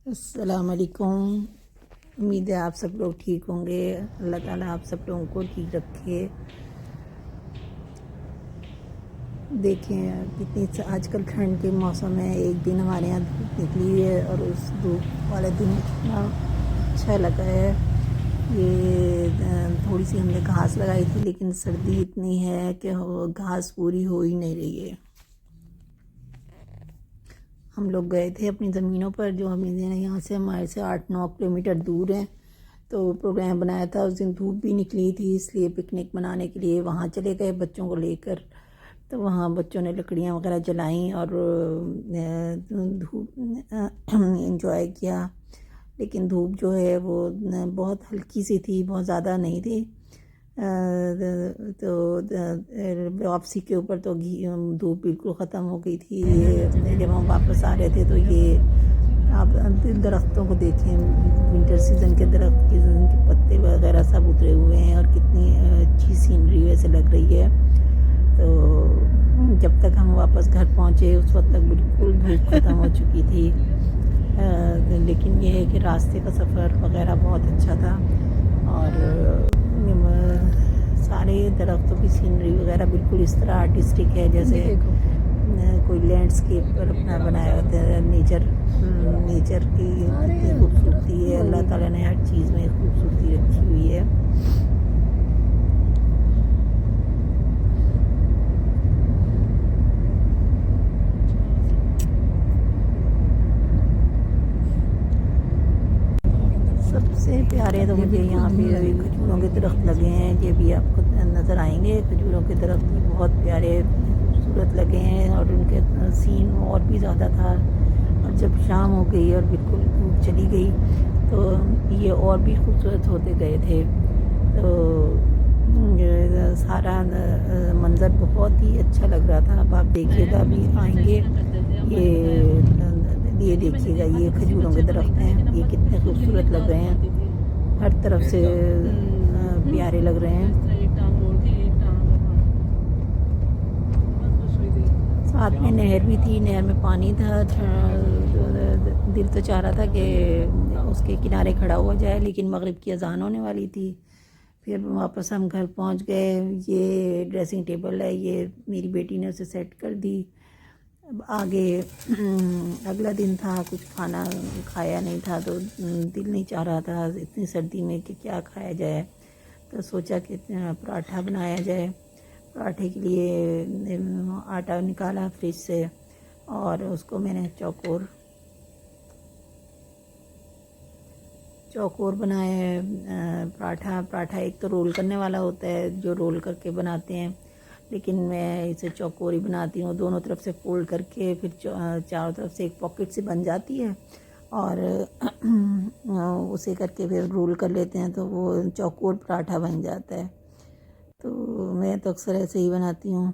अस्सलाम वालेकुम। उम्मीद है आप सब लोग ठीक होंगे। अल्लाह ताला आप सब लोगों को ठीक रखे। देखें कितनी आजकल ठंड के मौसम है, एक दिन हमारे यहाँ धूप निकली है और उस धूप वाले दिन कितना अच्छा लगा है। ये थोड़ी सी हमने घास लगाई थी, लेकिन सर्दी इतनी है कि घास पूरी हो ही नहीं रही है। हम लोग गए थे अपनी ज़मीनों पर, जो हम यहाँ से हमारे से 8-9 किलोमीटर दूर हैं। तो प्रोग्राम बनाया था, उस दिन धूप भी निकली थी, इसलिए पिकनिक मनाने के लिए वहाँ चले गए बच्चों को लेकर। तो वहाँ बच्चों ने लकड़ियाँ वगैरह जलाईं और धूप इंजॉय किया। लेकिन धूप जो है वो बहुत हल्की सी थी, बहुत ज़्यादा नहीं थी। तो वापसी के ऊपर तो धूप बिल्कुल ख़त्म हो गई थी। ये जब हम वापस आ रहे थे तो ये आप दरख्तों को देखें, विंटर सीज़न के दरख्त के पत्ते वगैरह सब उतरे हुए हैं और कितनी अच्छी सीनरी वैसे लग रही है। तो जब तक हम वापस घर पहुँचे उस वक्त तक बिल्कुल धूप ख़त्म हो चुकी थी। लेकिन ये है कि रास्ते का सफ़र वगैरह बहुत अच्छा था और सारे दरख्तों की सीनरी वगैरह बिल्कुल इस तरह आर्टिस्टिक है जैसे कोई लैंडस्केप पर अपना बनाया होता है। नेचर की कितनी खूबसूरती है, अल्लाह ताला ने हर चीज़ में खूबसूरती रखी हुई है। सबसे प्यारे तो मुझे यहाँ पे खजूरों के दरख्त लगे हैं, ये भी आपको नज़र आएंगे। खजूरों के दरख्त भी बहुत प्यारे खूबसूरत लगे हैं और उनके सीन और भी ज़्यादा था। और जब शाम हो गई और बिल्कुल धूप चली गई तो ये और भी खूबसूरत होते गए थे। तो सारा मंज़र बहुत ही अच्छा लग रहा था। अब आप देखिएगा, अभी आएंगे ये देखिएगा, ये खजूरों के दरख्त हैं, ये कितने खूबसूरत लग रहे हैं, हर तरफ से प्यारे लग रहे हैं। साथ में नहर भी थी, नहर में पानी था। दिल तो चाह रहा था कि उसके किनारे खड़ा हुआ जाए, लेकिन मगरिब की अजान होने वाली थी। फिर वापस हम घर पहुंच गए। ये ड्रेसिंग टेबल है, ये मेरी बेटी ने उसे सेट कर दी। अब आगे अगला दिन था, कुछ खाना खाया नहीं था तो दिल नहीं चाह रहा था इतनी सर्दी में कि क्या खाया जाए। तो सोचा कि पराठा बनाया जाए। पराठे के लिए आटा निकाला फ्रिज से और उसको मैंने चौकोर बनाया है। पराठा एक तो रोल करने वाला होता है, जो रोल करके बनाते हैं, लेकिन मैं इसे चौकोर ही बनाती हूँ। दोनों तरफ से फोल्ड करके फिर चारों तरफ से एक पॉकेट से बन जाती है और उसे करके फिर रोल कर लेते हैं तो वो चौकोर पराठा बन जाता है। तो मैं तो अक्सर ऐसे ही बनाती हूँ।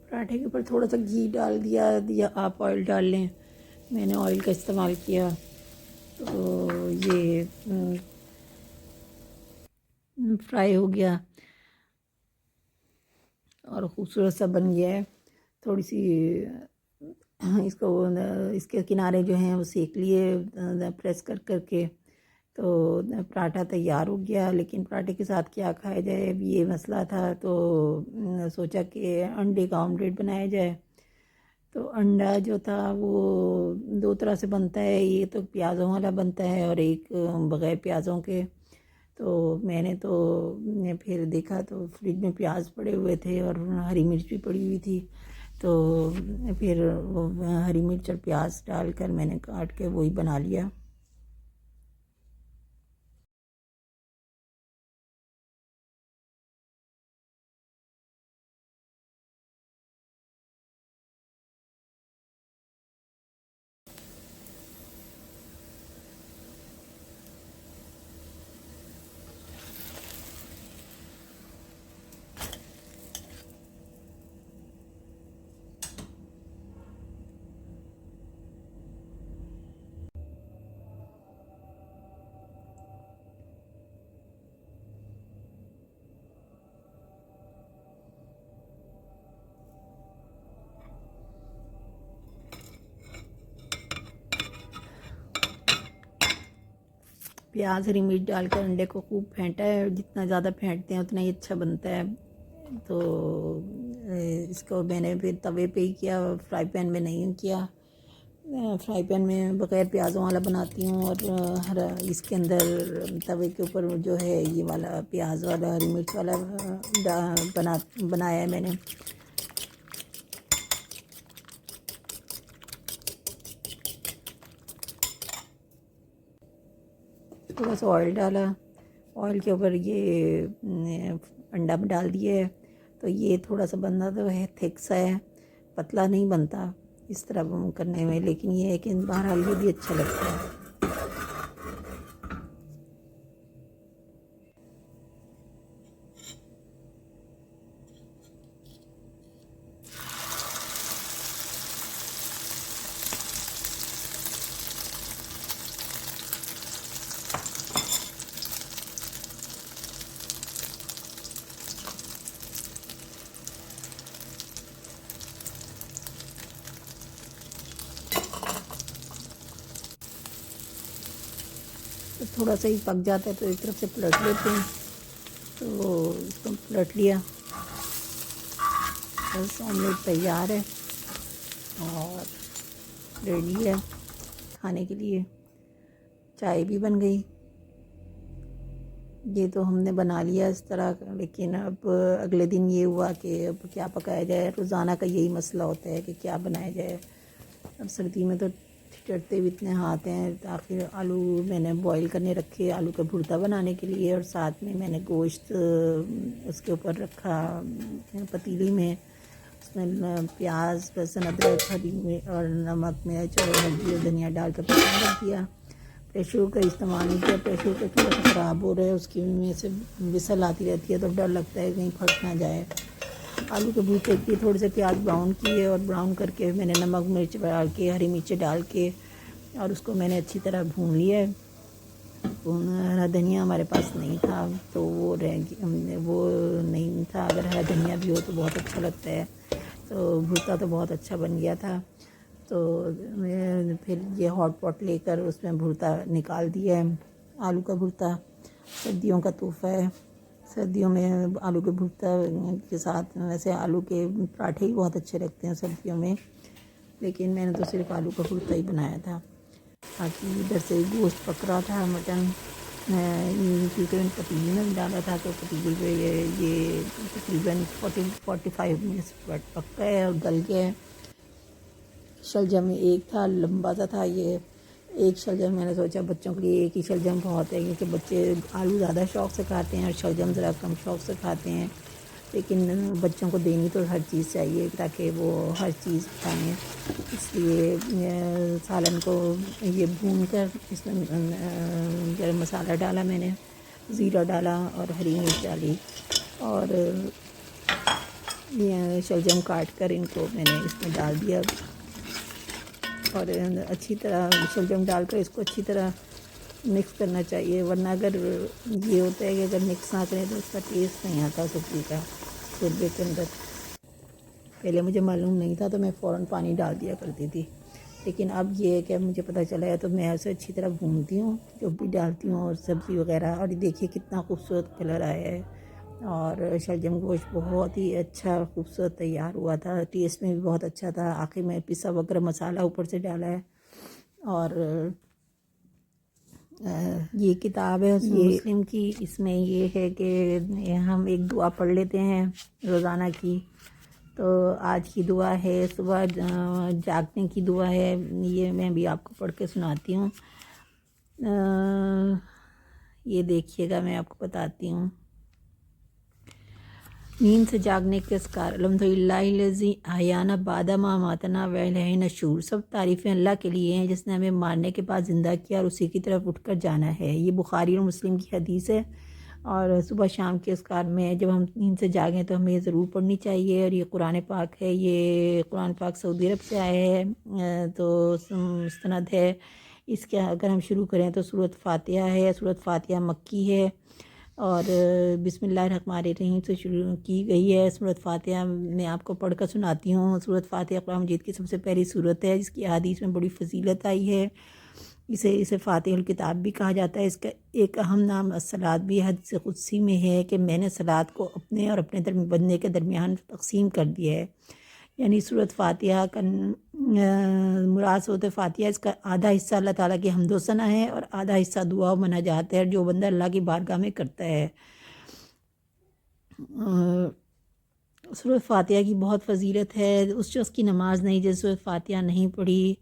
पराठे के ऊपर थोड़ा सा घी डाल दिया या आप ऑयल डाल लें, मैंने ऑयल का इस्तेमाल किया। तो ये फ्राई हो गया और ख़ूबसूरत सा बन गया है। थोड़ी सी इसको इसके किनारे जो हैं वो सेक लिए प्रेस कर करके। तो पराठा तैयार हो गया, लेकिन पराठे के साथ क्या खाया जाए अब ये मसला था। तो सोचा कि अंडे का ऑमलेट बनाया जाए। तो अंडा जो था वो दो तरह से बनता है, ये तो प्याज़ों वाला बनता है और एक बग़ैर प्याज़ों के। तो मैंने तो फिर देखा तो फ्रिज में प्याज पड़े हुए थे और हरी मिर्च भी पड़ी हुई थी। तो फिर वो हरी मिर्च और प्याज डालकर मैंने काट के वही बना लिया। प्याज हरी मिर्च डालकर अंडे को खूब फेंटा है, जितना ज़्यादा फेंटते हैं उतना ही अच्छा बनता है। तो इसको मैंने फिर तवे पे ही किया, फ्राई पैन में नहीं किया। फ्राई पैन में बग़ैर प्याज़ों वाला बनाती हूँ, और हरा इसके अंदर तवे के ऊपर जो है ये वाला प्याज वाला हरी मिर्च वाला बनाया है मैंने। थोड़ा सा ऑयल डाला, ऑयल के ऊपर ये अंडा डाल दिया है। तो ये थोड़ा सा बनना तो है, थिक सा है, पतला नहीं बनता इस तरह करने में, लेकिन ये है कि बहरहाल ये भी अच्छा लगता है। तो थोड़ा सा ही पक जाता है तो एक तरफ से पलट लेते हैं। तो इसको पलट लिया, बस ऑमलेट तैयार है और रेडी है खाने के लिए। चाय भी बन गई। ये तो हमने बना लिया इस तरह, लेकिन अब अगले दिन ये हुआ कि अब क्या पकाया जाए। रोज़ाना का यही मसला होता है कि क्या बनाया जाए। अब सर्दी में तो चटते भी इतने हाथ हैं। आखिर आलू मैंने बॉईल करने रखे, आलू का भुर्ता बनाने के लिए, और साथ में मैंने गोश्त उसके ऊपर रखा पतीली में। उसमें प्याज, लहसुन, अदरक, हरी मिर्च और नमक, मिर्च और हल्दी और धनिया डालकर पकाने रख दिया। प्रेशर कुकर इस्तेमाल नहीं किया, प्रेशर कुकर थोड़ा सा ख़राब हो रहा है, उसकी में से विसल आती रहती है तो डर लगता है कहीं फट ना जाए। आलू के भूखे के लिए थोड़े से प्याज ब्राउन किए, और ब्राउन करके मैंने नमक मिर्च डाल के, हरी मिर्च डाल के, और उसको मैंने अच्छी तरह भून लिया है। हरा धनिया हमारे पास नहीं था तो वो नहीं था। अगर हरा धनिया भी हो तो बहुत अच्छा लगता है। तो भुर्ता तो बहुत अच्छा बन गया था। तो मैं फिर ये हॉट पॉट लेकर उसमें भुर्ता निकाल दिया है। आलू का भुर्ता सर्दियों का तोहफ़ा है। सर्दियों में आलू के भुर्ता के साथ, वैसे आलू के पराठे ही बहुत अच्छे लगते हैं सर्दियों में, लेकिन मैंने तो सिर्फ आलू का भुर्ता ही बनाया था। बाकी इधर से गोश्त पक रहा था, मटन, क्योंकि मैंने पतीली में भी डाला था तो पतीली पे ये तकरीबन 40-45 मिनट पक गया है और गल गया है। शलजम एक था, लंबा सा था ये एक शलजम। मैंने सोचा बच्चों के लिए एक ही शलजम बहुत है, क्योंकि बच्चे आलू ज़्यादा शौक़ से खाते हैं और शलजम ज़रा कम शौक़ से खाते हैं। लेकिन बच्चों को देनी तो हर चीज़ चाहिए ताकि वो हर चीज़ खाएँ। इसलिए सालन को ये भून कर इसमें गरम मसाला डाला मैंने, ज़ीरा डाला और हरी मिर्च डाली, और ये शलजम काट कर इनको मैंने इसमें डाल दिया, और अच्छी तरह शलजम डालकर इसको अच्छी तरह मिक्स करना चाहिए। वरना अगर ये होता है कि अगर मिक्स ना करें तो उसका टेस्ट नहीं आता सब्ज़ी का शोरबे के अंदर। पहले मुझे मालूम नहीं था तो मैं फ़ौरन पानी डाल दिया करती थी, लेकिन अब ये है कि मुझे पता चला है तो मैं उसे अच्छी तरह भूनती हूँ जो भी डालती हूँ, और सब्ज़ी वगैरह। और देखिए कितना खूबसूरत कलर आया है, और शलजम गोश्त बहुत ही अच्छा खूबसूरत तैयार हुआ था। टेस्ट में भी बहुत अच्छा था। आखिर में पिसा हुआ गरम मसाला ऊपर से डाला है। और ये किताब है मुस्लिम की, इसमें ये है कि हम एक दुआ पढ़ लेते हैं रोज़ाना की। तो आज की दुआ है, सुबह जागने की दुआ है। ये मैं भी आपको पढ़ के सुनाती हूँ। ये देखिएगा, मैं आपको बताती हूँ। नींद से जागने के अस्कार। अल्हम्दुलिल्लाहिल्लज़ी अहयाना बादा मा मातना व इलैहि नशूर। सब तारीफ़ें अल्लाह के लिए हैं जिसने हमें मारने के बाद ज़िंदा किया और उसी की तरफ उठकर जाना है। ये बुखारी और मुस्लिम की हदीस है। और सुबह शाम के अस्कार में जब हम नींद से जागें तो हमें ज़रूर पढ़नी चाहिए। और ये कुरान पाक है, ये कुरान पाक सऊदी अरब से आया है, तो मुस्तनद है। इसके अगर हम शुरू करें तो सूरत फ़ातिहा है। सूरत फ़ातिहा मक्की है और बिस्मिल्लाहिर्रहमानिर्रहीम से शुरू की गई है। सूरत फ़ातिहा मैं आपको पढ़ कर सुनाती हूँ। सूरत फ़ातिहा कुरान मजीद की सबसे पहली सूरत है जिसकी हदीस में बड़ी फजीलत आई है। इसे इसे फ़ातिहुल किताब भी कहा जाता है। इसका एक अहम नाम अस्सलात भी हदीस क़ुदसी में है कि मैंने सलात को अपने और अपने बंदे के दरमियान तकसीम कर दिया है। यानी सूरत फ़ातिहा का मुराद सूरत फ़ातिहा, इसका आधा हिस्सा अल्लाह ताला की हम्दो सना है और आधा हिस्सा दुआ मना जाता है जो बंदा अल्लाह की बारगाह में करता है। सूरत फ़ातिहा की बहुत फ़जीलत है। उस शख्स की नमाज नहीं जिस सूरत फ़ातिहा नहीं पढ़ी।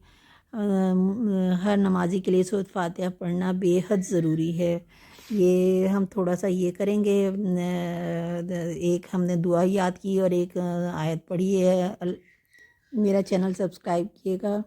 हर नमाजी के लिए सूरत फ़ातिहा पढ़ना बेहद ज़रूरी है। ये हम थोड़ा सा ये करेंगे, एक हमने दुआ याद की और एक आयत पढ़ी है। मेरा चैनल सब्सक्राइब कीजिएगा।